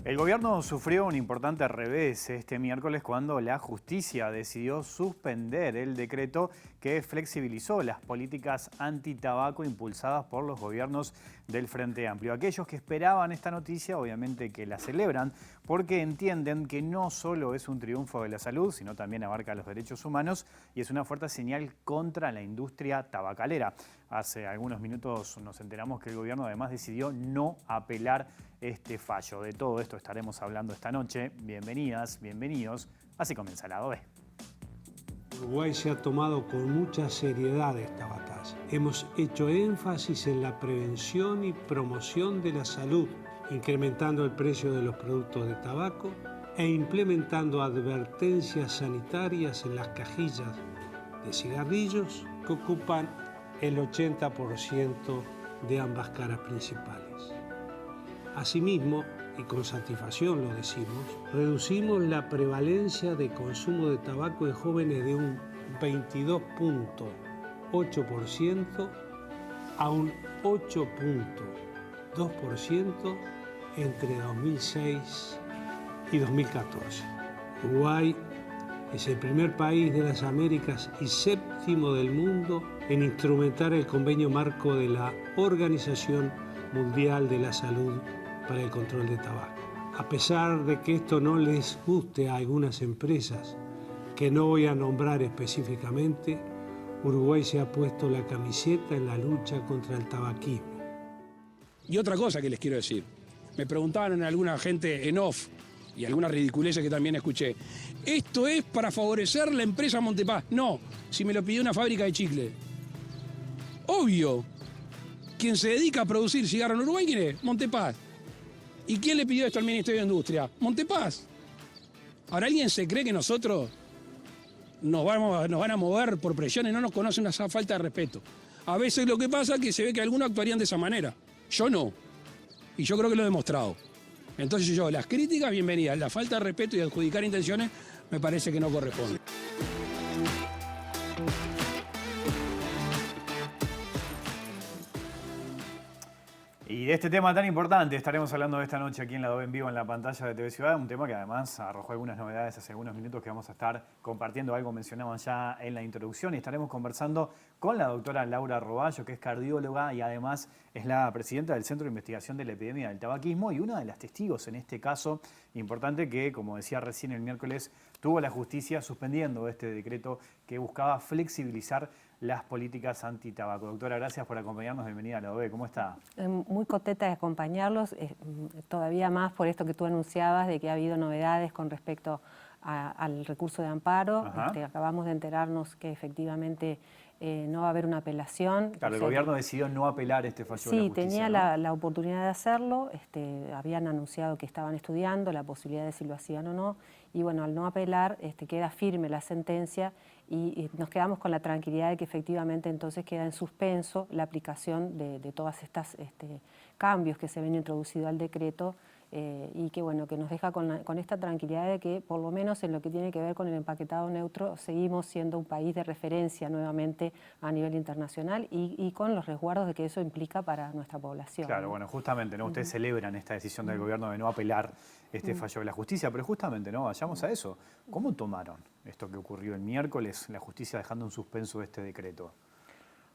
El gobierno sufrió un importante revés este miércoles cuando la justicia decidió suspender el decreto que flexibilizó las políticas antitabaco impulsadas por los gobiernos del Frente Amplio. Aquellos que esperaban esta noticia, obviamente que la celebran, porque entienden que no solo es un triunfo de la salud, sino también abarca los derechos humanos y es una fuerte señal contra la industria tabacalera. Hace algunos minutos nos enteramos que el gobierno además decidió no apelar este fallo. De todo esto estaremos hablando esta noche. Bienvenidas, bienvenidos. Así comienza Lado B. Uruguay se ha tomado con mucha seriedad esta batalla. Hemos hecho énfasis en la prevención y promoción de la salud, incrementando el precio de los productos de tabaco e implementando advertencias sanitarias en las cajillas de cigarrillos que ocupan el 80% de ambas caras principales. Asimismo, y con satisfacción lo decimos, reducimos la prevalencia de consumo de tabaco en jóvenes de un 22.8% a un 8.2% entre 2006 y 2014. Uruguay es el primer país de las Américas y séptimo del mundo en instrumentar el convenio marco de la Organización Mundial de la Salud para el control de tabaco. A pesar de que esto no les guste a algunas empresas, que no voy a nombrar específicamente, Uruguay se ha puesto la camiseta en la lucha contra el tabaquismo. Y otra cosa que les quiero decir, me preguntaban en alguna gente en off, y algunas ridiculeces que también escuché, ¿esto es para favorecer la empresa Montepaz? No, si me lo pidió una fábrica de chicle. Obvio, quien se dedica a producir cigarro en Uruguay, ¿quién es? Montepaz. ¿Y quién le pidió esto al Ministerio de Industria? Montepaz. Ahora, ¿alguien se cree que nosotros nos van a mover por presiones? No nos conocen, esa falta de respeto. A veces lo que pasa es que se ve que algunos actuarían de esa manera. Yo no. Y yo creo que lo he demostrado. Entonces las críticas, bienvenidas. La falta de respeto y adjudicar intenciones me parece que no corresponde. Y de este tema tan importante estaremos hablando esta noche aquí en Lado B en vivo en la pantalla de TV Ciudad, un tema que además arrojó algunas novedades hace algunos minutos que vamos a estar compartiendo. Algo mencionaban ya en la introducción y estaremos conversando con la doctora Laura Roballo, que es cardióloga y además es la presidenta del Centro de Investigación de la Epidemia del Tabaquismo y una de las testigos en este caso importante que, como decía recién el miércoles, tuvo la justicia suspendiendo este decreto que buscaba flexibilizar las políticas antitabaco. Doctora, gracias por acompañarnos. Bienvenida a la OB. ¿Cómo está? Muy contenta de acompañarlos, todavía más por esto que tú anunciabas, de que ha habido novedades con respecto al recurso de amparo. Acabamos de enterarnos que efectivamente no va a haber una apelación. Claro, el gobierno decidió no apelar este fallo de la justicia. Sí, tenía la oportunidad de hacerlo. Habían anunciado que estaban estudiando la posibilidad de si lo hacían o no. Y bueno, al no apelar queda firme la sentencia y nos quedamos con la tranquilidad de que efectivamente entonces queda en suspenso la aplicación de todas estas cambios que se ven introducidos al decreto y que bueno, que nos deja con esta tranquilidad de que por lo menos en lo que tiene que ver con el empaquetado neutro seguimos siendo un país de referencia nuevamente a nivel internacional y con los resguardos de que eso implica para nuestra población. Claro, bueno, justamente, ¿no? Ustedes celebran esta decisión del gobierno de no apelar este fallo de la justicia, pero justamente, ¿no? Vayamos a eso. ¿Cómo tomaron esto que ocurrió el miércoles, la justicia dejando en suspenso este decreto?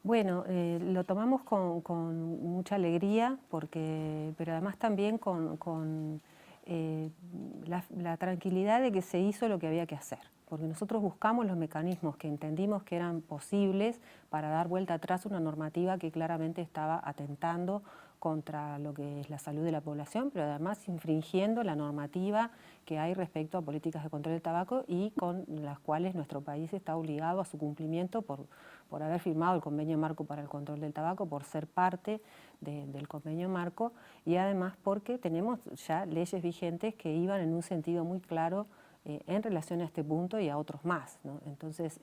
Bueno, lo tomamos con mucha alegría, pero además también con la tranquilidad de que se hizo lo que había que hacer. Porque nosotros buscamos los mecanismos que entendimos que eran posibles para dar vuelta atrás una normativa que claramente estaba atentando contra lo que es la salud de la población, pero además infringiendo la normativa que hay respecto a políticas de control del tabaco y con las cuales nuestro país está obligado a su cumplimiento por haber firmado el Convenio Marco para el Control del Tabaco, por ser parte del Convenio Marco y además porque tenemos ya leyes vigentes que iban en un sentido muy claro en relación a este punto y a otros más, ¿no? Entonces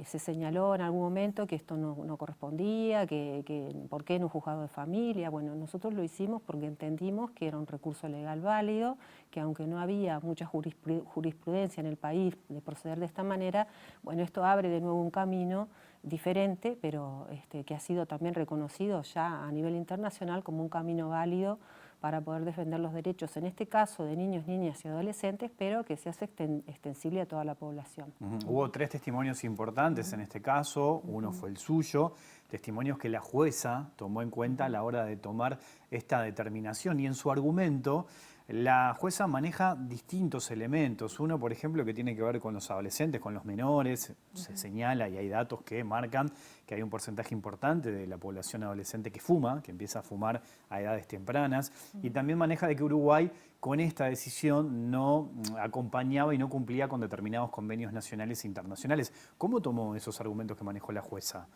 se señaló en algún momento que esto no correspondía, que por qué en un juzgado de familia. Bueno, nosotros lo hicimos porque entendimos que era un recurso legal válido, que aunque no había mucha jurisprudencia en el país de proceder de esta manera, bueno, esto abre de nuevo un camino diferente, pero que ha sido también reconocido ya a nivel internacional como un camino válido para poder defender los derechos, en este caso de niños, niñas y adolescentes, pero que se hace extensible a toda la población. Hubo 3 testimonios importantes en este caso, uno fue el suyo, testimonios que la jueza tomó en cuenta a la hora de tomar esta determinación, y en su argumento la jueza maneja distintos elementos. Uno, por ejemplo, que tiene que ver con los adolescentes, con los menores. Se señala, y hay datos que marcan que hay un porcentaje importante de la población adolescente que fuma, que empieza a fumar a edades tempranas. Y también maneja de que Uruguay con esta decisión no acompañaba y no cumplía con determinados convenios nacionales e internacionales. ¿Cómo tomó esos argumentos que manejó la jueza?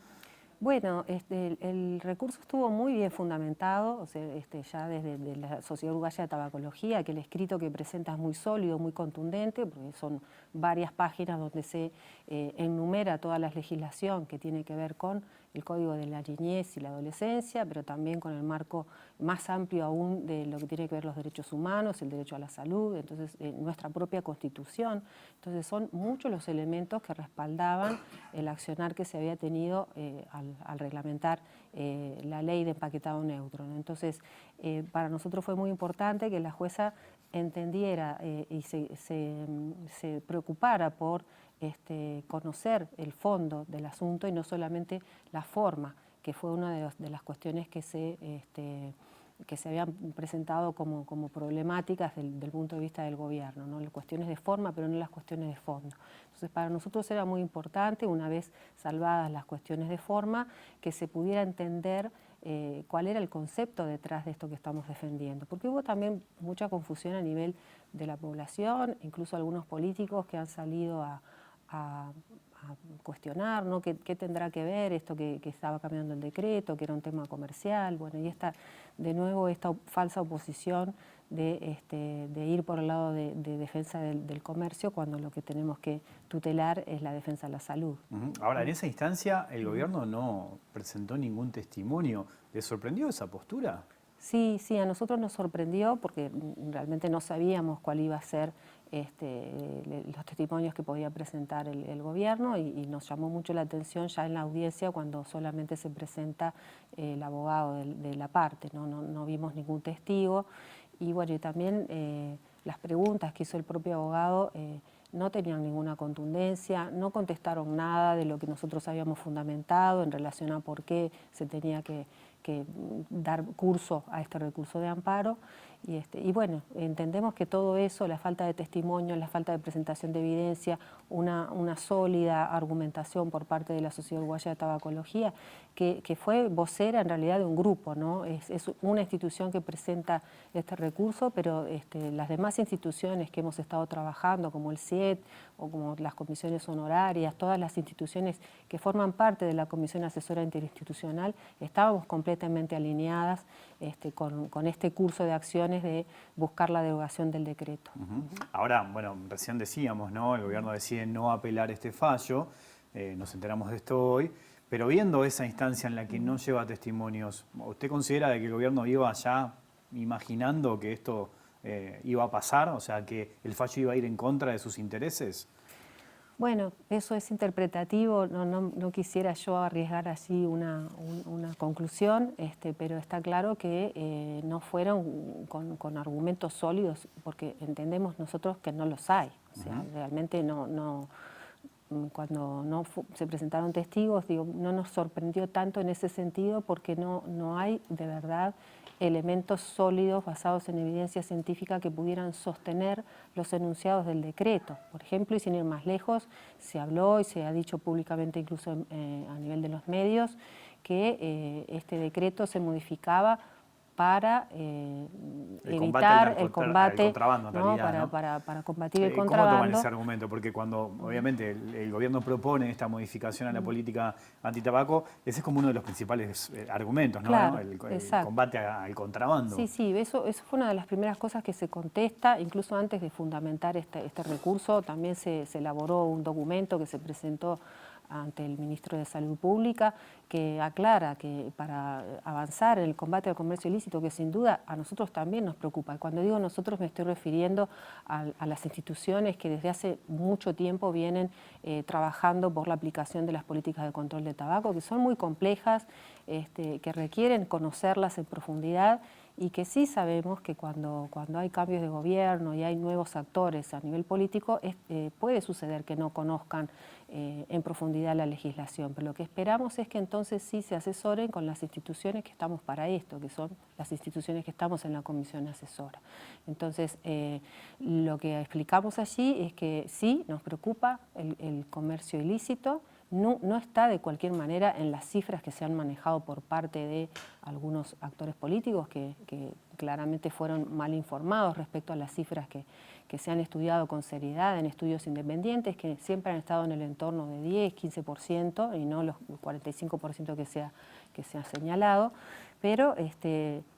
Bueno, el recurso estuvo muy bien fundamentado, o sea, ya desde la Sociedad Uruguaya de Tabacología, que el escrito que presenta es muy sólido, muy contundente, porque son varias páginas donde se enumera toda la legislación que tiene que ver con el Código de la Niñez y la Adolescencia, pero también con el marco más amplio aún de lo que tiene que ver los derechos humanos, el derecho a la salud, entonces nuestra propia Constitución. Entonces son muchos los elementos que respaldaban el accionar que se había tenido al reglamentar la ley de empaquetado neutro, ¿no? Entonces, para nosotros fue muy importante que la jueza entendiera y se preocupara por conocer el fondo del asunto y no solamente la forma, que fue una de las cuestiones que se habían presentado como problemáticas del punto de vista del gobierno, ¿no? Las cuestiones de forma, pero no las cuestiones de fondo. Entonces, para nosotros era muy importante, una vez salvadas las cuestiones de forma, que se pudiera entender cuál era el concepto detrás de esto que estamos defendiendo. Porque hubo también mucha confusión a nivel de la población, incluso algunos políticos que han salido a cuestionar, ¿no? ¿Qué tendrá que ver esto que estaba cambiando el decreto, que era un tema comercial? Bueno, y de nuevo esta falsa oposición de ir por el lado de defensa del comercio, cuando lo que tenemos que tutelar es la defensa de la salud. Ahora, en esa instancia el gobierno no presentó ningún testimonio. ¿Les sorprendió esa postura? Sí, a nosotros nos sorprendió porque realmente no sabíamos cuál iba a ser los testimonios que podía presentar el gobierno y nos llamó mucho la atención ya en la audiencia cuando solamente se presenta el abogado de la parte, no vimos ningún testigo y bueno, y también las preguntas que hizo el propio abogado no tenían ninguna contundencia, no contestaron nada de lo que nosotros habíamos fundamentado en relación a por qué se tenía que dar curso a este recurso de amparo y bueno, entendemos que todo eso, la falta de testimonio, la falta de presentación de evidencia, una sólida argumentación por parte de la Sociedad Uruguaya de Tabacología, que fue vocera en realidad de un grupo, ¿no? Es una institución que presenta este recurso, pero las demás instituciones que hemos estado trabajando, como el CIET o como las comisiones honorarias, todas las instituciones que forman parte de la Comisión Asesora Interinstitucional, estábamos completamente alineadas con este curso de acciones de buscar la derogación del decreto. Ahora, bueno, recién decíamos, ¿no? El gobierno decide no apelar este fallo, nos enteramos de esto hoy, pero viendo esa instancia en la que no lleva testimonios, ¿usted considera de que el gobierno iba ya imaginando que esto iba a pasar? O sea, que el fallo iba a ir en contra de sus intereses. Bueno, eso es interpretativo, no quisiera yo arriesgar así una conclusión, pero está claro que no fueron con argumentos sólidos, porque entendemos nosotros que no los hay. O sea, realmente cuando se presentaron testigos, digo, no nos sorprendió tanto en ese sentido porque no hay de verdad elementos sólidos basados en evidencia científica que pudieran sostener los enunciados del decreto. Por ejemplo, y sin ir más lejos, se habló y se ha dicho públicamente incluso a nivel de los medios que este decreto se modificaba para evitar el combate, al contrabando, en realidad, ¿no? para combatir el ¿Cómo contrabando. toman ese argumento? Porque cuando obviamente el gobierno propone esta modificación a la política antitabaco, ese es como uno de los principales argumentos, ¿no? Claro, El combate al contrabando. Sí, eso fue una de las primeras cosas que se contesta, incluso antes de fundamentar este recurso, también se elaboró un documento que se presentó ante el ministro de Salud Pública, que aclara que para avanzar en el combate al comercio ilícito, que sin duda a nosotros también nos preocupa, y cuando digo nosotros me estoy refiriendo a las instituciones que desde hace mucho tiempo vienen trabajando por la aplicación de las políticas de control de tabaco, que son muy complejas, que requieren conocerlas en profundidad y que sí sabemos que cuando hay cambios de gobierno y hay nuevos actores a nivel político, puede suceder que no conozcan en profundidad la legislación, pero lo que esperamos es que entonces sí se asesoren con las instituciones que estamos para esto, que son las instituciones que estamos en la comisión asesora. Entonces, lo que explicamos allí es que sí, nos preocupa el comercio ilícito. No está de cualquier manera en las cifras que se han manejado por parte de algunos actores políticos que claramente fueron mal informados respecto a las cifras que se han estudiado con seriedad en estudios independientes, que siempre han estado en el entorno de 10, 15% y no los 45% que se ha señalado. Pero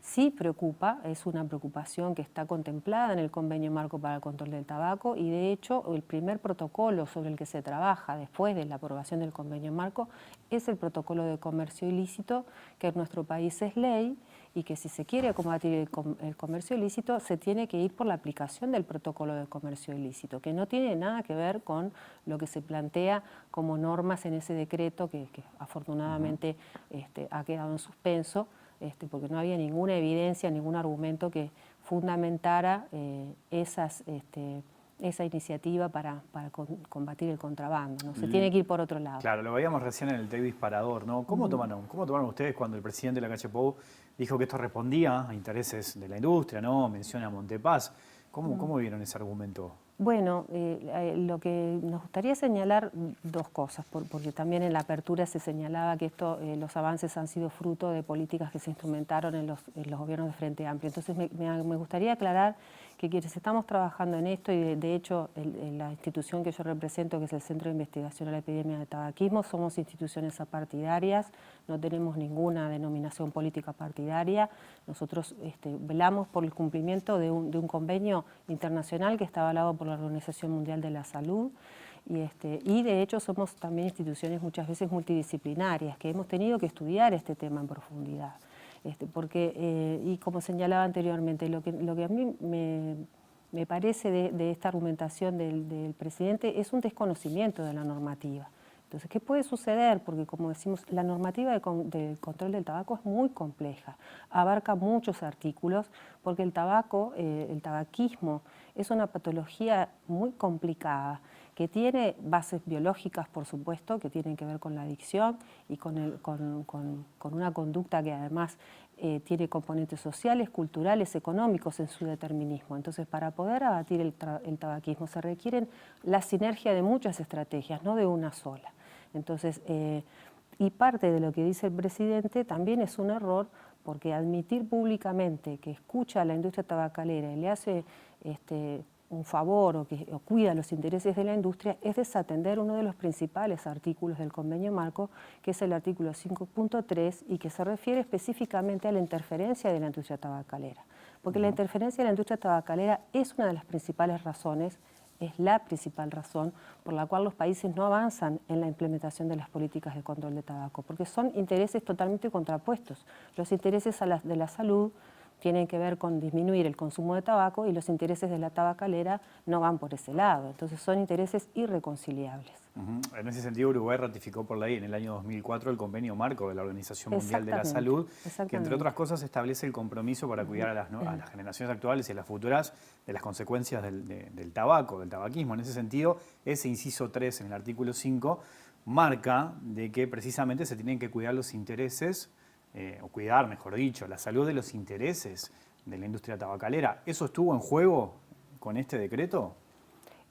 sí preocupa, es una preocupación que está contemplada en el Convenio Marco para el Control del Tabaco y de hecho el primer protocolo sobre el que se trabaja después de la aprobación del Convenio Marco es el protocolo de comercio ilícito, que en nuestro país es ley y que si se quiere combatir el comercio ilícito se tiene que ir por la aplicación del protocolo de comercio ilícito, que no tiene nada que ver con lo que se plantea como normas en ese decreto que afortunadamente ha quedado en suspenso, porque no había ninguna evidencia, ningún argumento que fundamentara esa iniciativa para combatir el contrabando, ¿no? Se tiene que ir por otro lado. Claro, lo veíamos recién en el TEC disparador, ¿no? ¿Cómo tomaron ustedes cuando el presidente de la Calle Pou dijo que esto respondía a intereses de la industria, ¿no? Menciona a Montepaz. ¿Cómo vieron ese argumento? Bueno, lo que nos gustaría señalar dos cosas, porque también en la apertura se señalaba que los avances han sido fruto de políticas que se instrumentaron en los gobiernos de Frente Amplio. Entonces me gustaría aclarar que quienes estamos trabajando en esto, y de hecho la institución que yo represento, que es el Centro de Investigación a la Epidemia de Tabaquismo, somos instituciones apartidarias, no tenemos ninguna denominación política partidaria. Nosotros velamos por el cumplimiento de un convenio internacional que está avalado por la Organización Mundial de la Salud y de hecho somos también instituciones muchas veces multidisciplinarias que hemos tenido que estudiar este tema en profundidad. Porque, y como señalaba anteriormente, lo que a mí me parece de esta argumentación del presidente es un desconocimiento de la normativa. Entonces, ¿qué puede suceder? Porque, como decimos, la normativa de control del tabaco es muy compleja, abarca muchos artículos, porque el tabaquismo es una patología muy complicada, que tiene bases biológicas, por supuesto, que tienen que ver con la adicción y con una conducta que además tiene componentes sociales, culturales, económicos en su determinismo. Entonces, para poder abatir el tabaquismo se requieren la sinergia de muchas estrategias, no de una sola. Entonces, y parte de lo que dice el presidente también es un error, porque admitir públicamente que escucha a la industria tabacalera y le hace un favor o cuida los intereses de la industria es desatender uno de los principales artículos del Convenio Marco, que es el artículo 5.3 y que se refiere específicamente a la interferencia de la industria tabacalera. Porque la interferencia de la industria tabacalera es una de las principales razones, es la principal razón por la cual los países no avanzan en la implementación de las políticas de control de tabaco, porque son intereses totalmente contrapuestos. Los intereses de la salud tienen que ver con disminuir el consumo de tabaco y los intereses de la tabacalera no van por ese lado. Entonces son intereses irreconciliables. En ese sentido, Uruguay ratificó por ley en el año 2004 el Convenio Marco de la Organización Mundial de la Salud, que entre otras cosas establece el compromiso para cuidar a las generaciones actuales y a las futuras de las consecuencias del tabaco, del tabaquismo. En ese sentido, ese inciso 3 en el artículo 5 marca de que precisamente se tienen que cuidar los intereses o cuidar, mejor dicho, la salud de los intereses de la industria tabacalera. ¿Eso estuvo en juego con este decreto?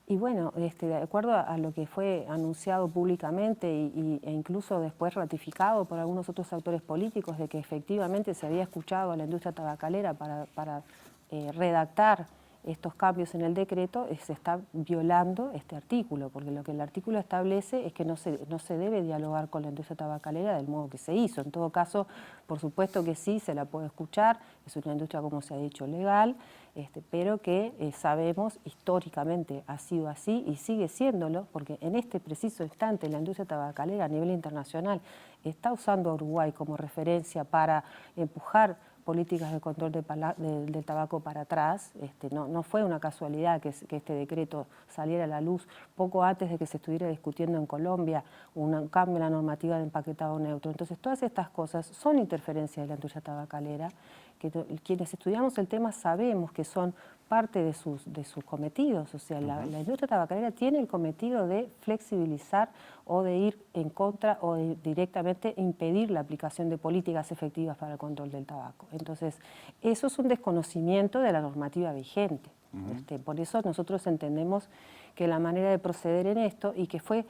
Y bueno, de acuerdo a lo que fue anunciado públicamente e incluso después ratificado por algunos otros actores políticos de que efectivamente se había escuchado a la industria tabacalera para redactar estos cambios en el decreto, se está violando este artículo, porque lo que el artículo establece es que no se debe dialogar con la industria tabacalera del modo que se hizo. En todo caso, por supuesto que sí, se la puede escuchar, es una industria, como se ha dicho, legal, pero que sabemos históricamente ha sido así y sigue siéndolo, porque en este preciso instante la industria tabacalera a nivel internacional está usando a Uruguay como referencia para empujar políticas de control del tabaco para atrás. No fue una casualidad que este decreto saliera a la luz poco antes de que se estuviera discutiendo en Colombia un cambio en la normativa de empaquetado neutro. Entonces, todas estas cosas son interferencias de la industria tabacalera que quienes estudiamos el tema sabemos que son parte de sus cometidos. O sea, la industria tabacalera tiene el cometido de flexibilizar o de ir en contra o de directamente impedir la aplicación de políticas efectivas para el control del tabaco. Entonces, eso es un desconocimiento de la normativa vigente. Por eso nosotros entendemos que la manera de proceder en esto, y que fue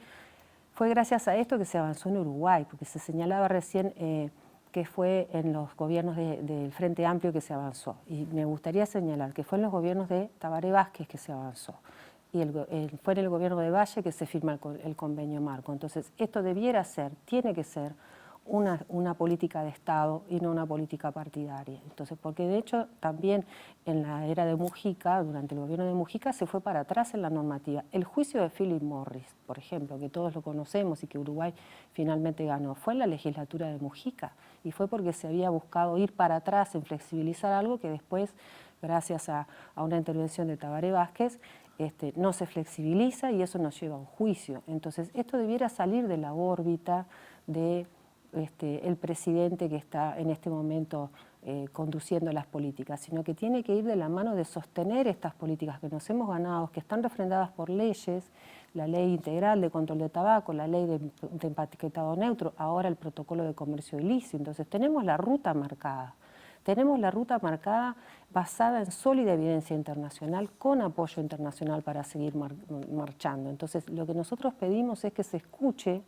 gracias a esto que se avanzó en Uruguay, porque se señalaba recién que fue en los gobiernos del Frente Amplio que se avanzó. Y me gustaría señalar que fue en los gobiernos de Tabaré Vázquez que se avanzó. Y fue en el gobierno de Valle que se firma el convenio marco. Entonces, esto debiera ser, tiene que ser, una política de Estado y no una política partidaria. Entonces, porque de hecho también en la era de Mujica, durante el gobierno de Mujica, se fue para atrás en la normativa. El juicio de Philip Morris, por ejemplo, que todos lo conocemos y que Uruguay finalmente ganó, fue en la legislatura de Mujica, y fue porque se había buscado ir para atrás en flexibilizar algo que después, gracias a una intervención de Tabaré Vázquez, no se flexibiliza y eso nos lleva a un juicio. Entonces, esto debiera salir de la órbita de el presidente que está en este momento conduciendo las políticas, sino que tiene que ir de la mano de sostener estas políticas que nos hemos ganado, que están refrendadas por leyes, la ley integral de control de tabaco, la ley de empaquetado neutro, ahora el protocolo de comercio ilícito. Entonces tenemos la ruta marcada. Tenemos la ruta marcada basada en sólida evidencia internacional, con apoyo internacional para seguir marchando. Entonces, lo que nosotros pedimos es que se escuche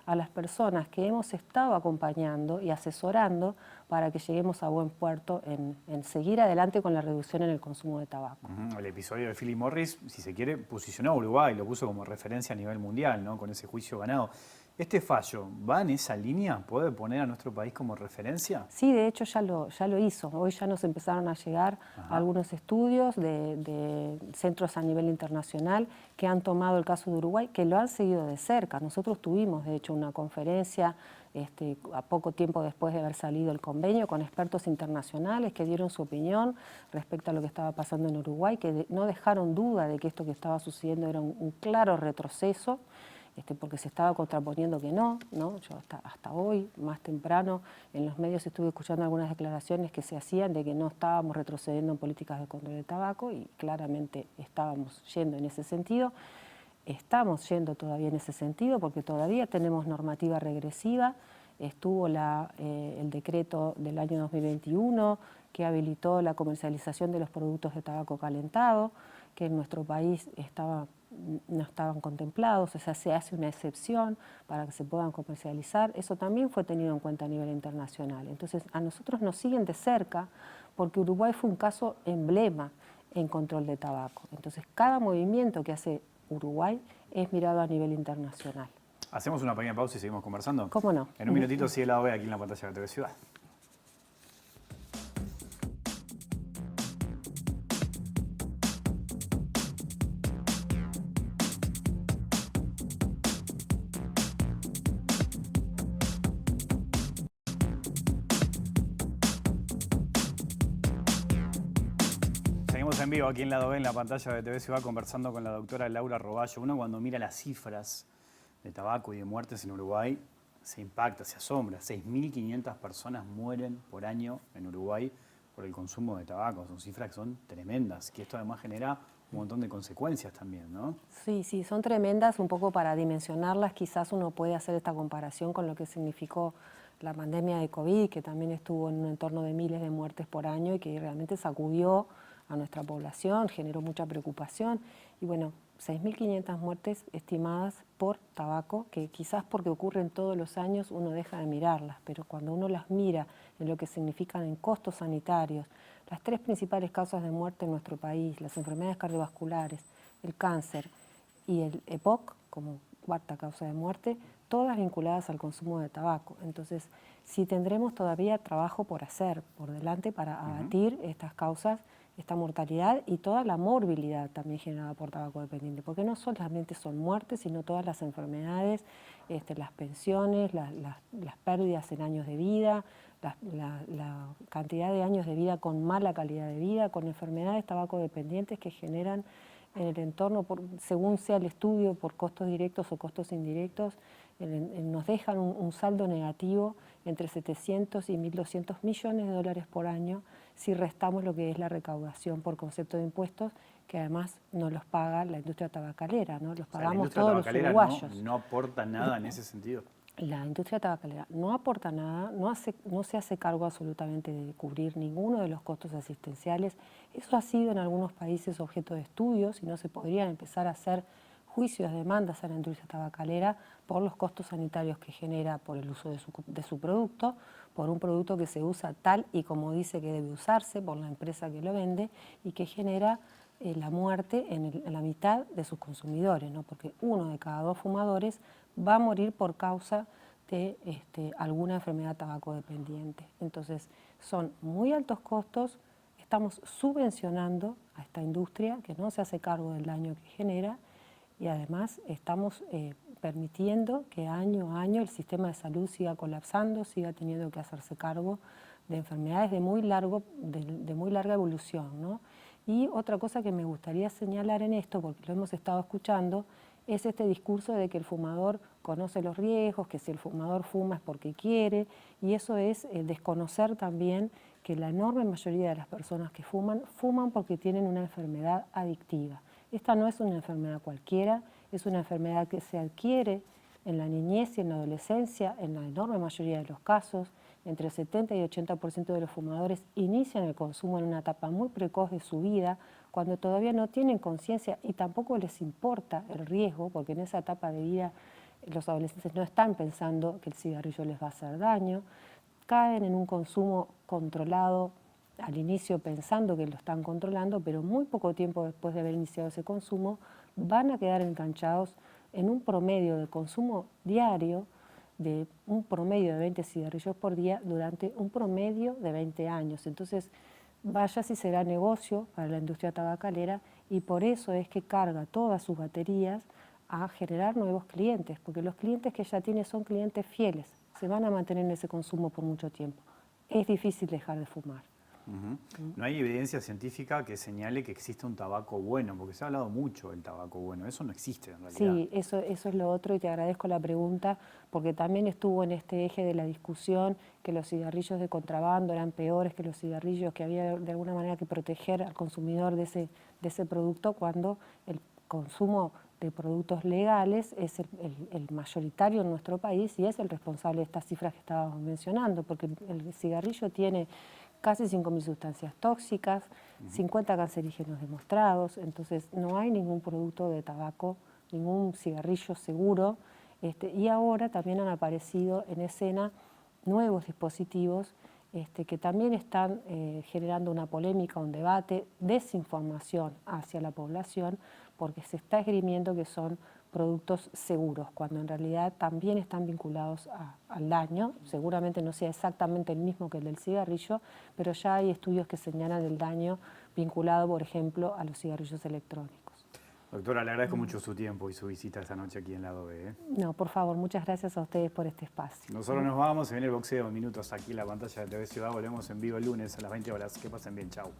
a las personas que hemos estado acompañando y asesorando para que lleguemos a buen puerto en seguir adelante con la reducción en el consumo de tabaco. El episodio de Philip Morris, si se quiere, posicionó a Uruguay, lo puso como referencia a nivel mundial, ¿no? Con ese juicio ganado. ¿Este fallo va en esa línea? ¿Puede poner a nuestro país como referencia? Sí, de hecho ya lo hizo. Hoy ya nos empezaron a llegar algunos estudios de centros a nivel internacional que han tomado el caso de Uruguay, que lo han seguido de cerca. Nosotros tuvimos, de hecho, una conferencia a poco tiempo después de haber salido el convenio con expertos internacionales que dieron su opinión respecto a lo que estaba pasando en Uruguay, que no dejaron duda de que esto que estaba sucediendo era un claro retroceso, porque se estaba contraponiendo que no. Yo hasta hoy, más temprano, en los medios estuve escuchando algunas declaraciones que se hacían de que no estábamos retrocediendo en políticas de control de tabaco, y claramente estábamos yendo en ese sentido. Estamos yendo todavía en ese sentido porque todavía tenemos normativa regresiva. Estuvo el decreto del año 2021 que habilitó la comercialización de los productos de tabaco calentado, que en nuestro país no estaban contemplados. O sea, se hace una excepción para que se puedan comercializar. Eso también fue tenido en cuenta a nivel internacional. Entonces, a nosotros nos siguen de cerca porque Uruguay fue un caso emblema en control de tabaco. Entonces, cada movimiento que hace Uruguay es mirado a nivel internacional. Hacemos una pequeña pausa y seguimos conversando. ¿Cómo no? En un minutito sigue Lado B aquí en la pantalla de TV Ciudad. Seguimos en vivo aquí en Lado B, en la pantalla de TV Ciudad, conversando con la doctora Laura Roballo. Uno, cuando mira las cifras de tabaco y de muertes en Uruguay, se impacta, se asombra. 6.500 personas mueren por año en Uruguay por el consumo de tabaco. Son cifras que son tremendas, que esto además genera un montón de consecuencias también, ¿no? Sí, son tremendas. Un poco para dimensionarlas, quizás uno puede hacer esta comparación con lo que significó la pandemia de COVID, que también estuvo en un entorno de miles de muertes por año y que realmente sacudió a nuestra población, generó mucha preocupación. Y bueno, 6.500 muertes estimadas por tabaco, que quizás porque ocurren todos los años uno deja de mirarlas, pero cuando uno las mira en lo que significan en costos sanitarios, las tres principales causas de muerte en nuestro país, las enfermedades cardiovasculares, el cáncer y el EPOC como cuarta causa de muerte, todas vinculadas al consumo de tabaco. Entonces, sí tendremos todavía trabajo por hacer, por delante, para abatir estas causas, esta mortalidad y toda la morbilidad también generada por tabaco dependiente, porque no solamente son muertes, sino todas las enfermedades, las pensiones, las pérdidas en años de vida, la cantidad de años de vida con mala calidad de vida, con enfermedades tabaco dependientes que generan en el entorno, según sea el estudio, por costos directos o costos indirectos, nos dejan un saldo negativo entre 700 y 1.200 millones de dólares por año si restamos lo que es la recaudación por concepto de impuestos, que además no los paga la industria tabacalera, ¿no? Los pagamos todos los uruguayos. No aporta nada en ese sentido. La industria tabacalera no aporta nada, no se hace cargo absolutamente de cubrir ninguno de los costos asistenciales. Eso ha sido en algunos países objeto de estudios y no se podrían empezar a hacer juicios, demandas a la industria tabacalera por los costos sanitarios que genera por el uso de su producto, por un producto que se usa tal y como dice que debe usarse por la empresa que lo vende y que genera la muerte en la mitad de sus consumidores, ¿no? Porque 1 de cada 2 fumadores va a morir por causa de alguna enfermedad tabacodependiente. Entonces, son muy altos costos, estamos subvencionando a esta industria que no se hace cargo del daño que genera y además estamos permitiendo que año a año el sistema de salud siga colapsando, siga teniendo que hacerse cargo de enfermedades de muy larga evolución, ¿no? Y otra cosa que me gustaría señalar en esto, porque lo hemos estado escuchando, es este discurso de que el fumador conoce los riesgos, que si el fumador fuma es porque quiere, y eso es desconocer también que la enorme mayoría de las personas que fuman porque tienen una enfermedad adictiva. Esta no es una enfermedad cualquiera, es una enfermedad que se adquiere en la niñez y en la adolescencia, en la enorme mayoría de los casos. Entre el 70 y 80% de los fumadores inician el consumo en una etapa muy precoz de su vida, cuando todavía no tienen conciencia y tampoco les importa el riesgo, porque en esa etapa de vida los adolescentes no están pensando que el cigarrillo les va a hacer daño, caen en un consumo controlado al inicio pensando que lo están controlando, pero muy poco tiempo después de haber iniciado ese consumo van a quedar enganchados en un promedio de consumo diario de un promedio de 20 cigarrillos por día durante un promedio de 20 años. Entonces, vaya si será negocio para la industria tabacalera y por eso es que carga todas sus baterías a generar nuevos clientes, porque los clientes que ya tiene son clientes fieles, se van a mantener en ese consumo por mucho tiempo. Es difícil dejar de fumar. No hay evidencia científica que señale que existe un tabaco bueno, porque se ha hablado mucho del tabaco bueno, eso no existe en realidad. Sí, eso es lo otro y te agradezco la pregunta, porque también estuvo en este eje de la discusión que los cigarrillos de contrabando eran peores que los cigarrillos, que había de alguna manera que proteger al consumidor de ese producto, cuando el consumo de productos legales es el mayoritario en nuestro país y es el responsable de estas cifras que estábamos mencionando, porque el cigarrillo tiene casi 5.000 sustancias tóxicas, 50 cancerígenos demostrados, entonces no hay ningún producto de tabaco, ningún cigarrillo seguro, y ahora también han aparecido en escena nuevos dispositivos que también están generando una polémica, un debate, desinformación hacia la población, porque se está esgrimiendo que son productos seguros, cuando en realidad también están vinculados al daño. Seguramente no sea exactamente el mismo que el del cigarrillo, pero ya hay estudios que señalan el daño vinculado, por ejemplo, a los cigarrillos electrónicos. Doctora, le agradezco mucho su tiempo y su visita esta noche aquí en Lado B. No, por favor, muchas gracias a ustedes por este espacio. Nosotros nos vamos, se viene el boxeo en minutos aquí en la pantalla de TV Ciudad. Volvemos en vivo el lunes a las 20 horas. Que pasen bien, chau.